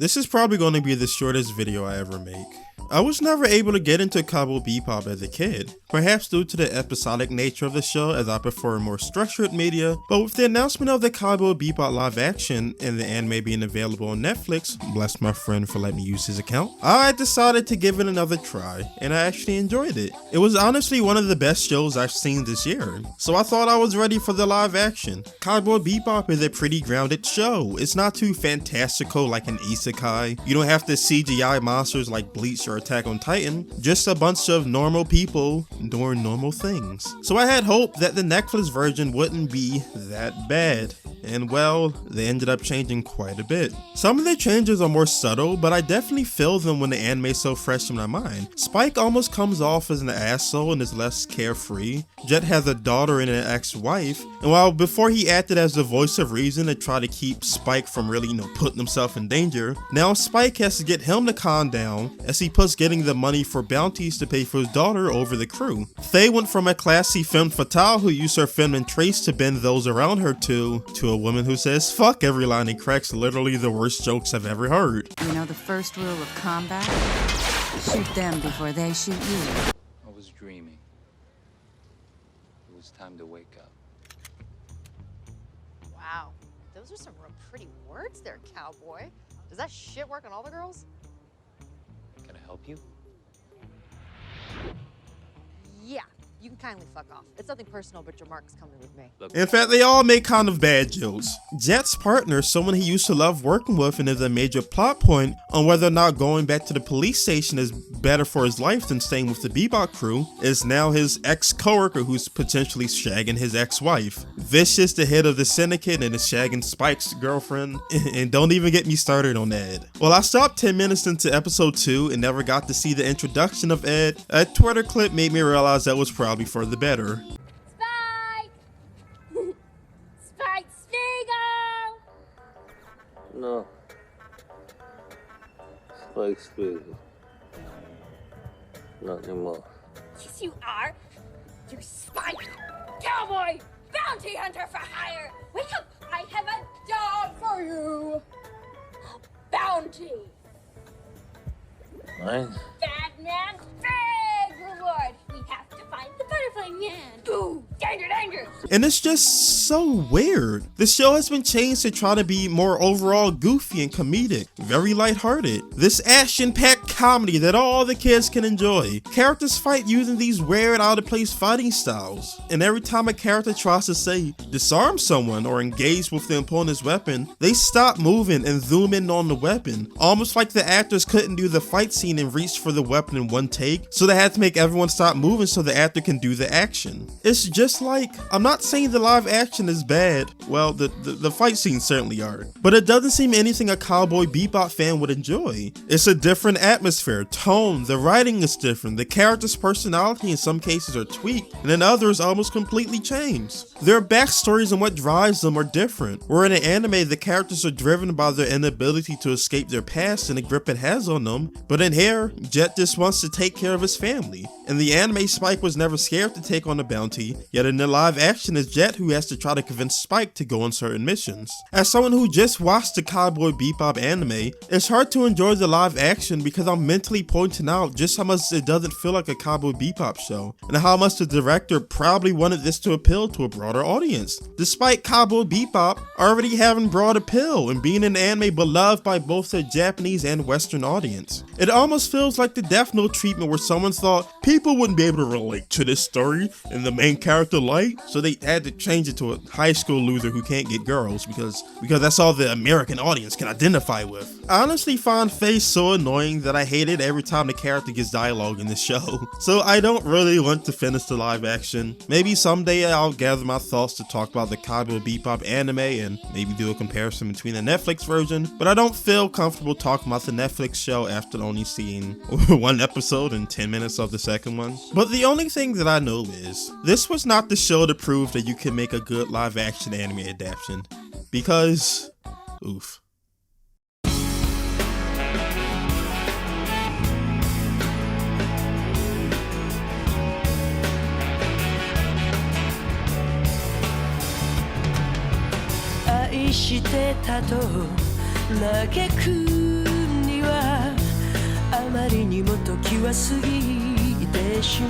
This is probably going to be the shortest video I ever make. I was never able to get into Cowboy Bebop as a kid, perhaps due to the episodic nature of the show as I prefer more structured media, but with the announcement of the Cowboy Bebop live action and the anime being available on Netflix, bless my friend for letting me use his account, I decided to give it another try, and I actually enjoyed it. It was honestly one of the best shows I've seen this year, so I thought I was ready for the live action. Cowboy Bebop is a pretty grounded show. It's not too fantastical like an isekai. You don't have to CGI monsters like Bleach or Attack on Titan, just a bunch of normal people doing normal things. So I had hope that the Netflix version wouldn't be that bad. And well, they ended up changing quite a bit. Some of the changes are more subtle, but I definitely feel them when the anime is so fresh in my mind. Spike almost comes off as an asshole and is less carefree. Jet has a daughter and an ex-wife, and while before he acted as the voice of reason to try to keep Spike from really, putting himself in danger, now Spike has to get him to calm down as he puts getting the money for bounties to pay for his daughter over the crew. Faye went from a classy femme fatale who used her feminine traits to bend those around her to a woman who says fuck every line and cracks literally the worst jokes I've ever heard. You know the first rule of combat? Shoot them before they shoot you. I was dreaming. It was time to wake up. Wow, those are some real pretty words there, cowboy. Does that shit work on all the girls? Can I help you? Yeah, you can kindly fuck off. It's nothing personal, but your mark's coming with me. Look, In fact, they all make kind of bad jokes. Jet's partner, someone he used to love working with and is a major plot point on whether or not going back to the police station is better for his life than staying with the Bebop crew, is now his ex-coworker who's potentially shagging his ex-wife. Vicious, the head of the syndicate, and is shagging Spike's girlfriend. And don't even get me started on Ed. Well, I stopped 10 minutes into episode 2 and never got to see the introduction of Ed. A Twitter clip made me realize that was probably for the better. Spike! Spike Spiegel! No. Spike Spiegel. Not anymore. Yes, you are. You're Spike! Cowboy! Bounty hunter for hire! Wake up! I have a job for you! Bounty! Mine? Bad man's big reward! We have to find the butterfly man! Ooh! Danger, danger! And it's just so weird. The show has been changed to try to be more overall goofy and comedic, very lighthearted. This action-packed comedy that all the kids can enjoy. Characters fight using these weird, out-of-place fighting styles. And every time a character tries to say, disarm someone or engage with the opponent's weapon, they stop moving and zoom in on the weapon. Almost like the actors couldn't do the fight scene and reach for the weapon in one take, so they had to make everyone stop moving so the actor can do the action. It's just like, I'm not saying the live action is bad, well the fight scenes certainly are, but it doesn't seem anything a Cowboy Bebop fan would enjoy. It's a different atmosphere, tone, the writing is different, the character's personality in some cases are tweaked, and in others almost completely changed. Their backstories and what drives them are different. Where in an anime the characters are driven by their inability to escape their past and the grip it has on them, but in here, Jet just wants to take care of his family. In the anime, Spike was never scared to take on a bounty, yet in the live action it's Jet who has to try to convince Spike to go on certain missions. As someone who just watched the Cowboy Bebop anime, it's hard to enjoy the live action because I'm mentally pointing out just how much it doesn't feel like a Cowboy Bebop show, and how much the director probably wanted this to appeal to a broader audience, despite Cowboy Bebop already having broad appeal and being an anime beloved by both the Japanese and Western audience. It almost feels like the Death Note treatment where someone thought people wouldn't be able to relate to this story and the main character light, so they had to change it to a high school loser who can't get girls because that's all the American audience can identify with. I honestly find Faye so annoying that I hate it every time the character gets dialogue in the show, so I don't really want to finish the live action. Maybe someday I'll gather my thoughts to talk about the Cowboy Bebop anime and maybe do a comparison between the Netflix version, but I don't feel comfortable talking about the Netflix show after only seeing one episode and 10 minutes of the second one. But the only thing that I know is, this was not the show to prove that you can make a good live action anime adaptation, because, oof.愛してたと嘆くまりにも時は過ぎてしまう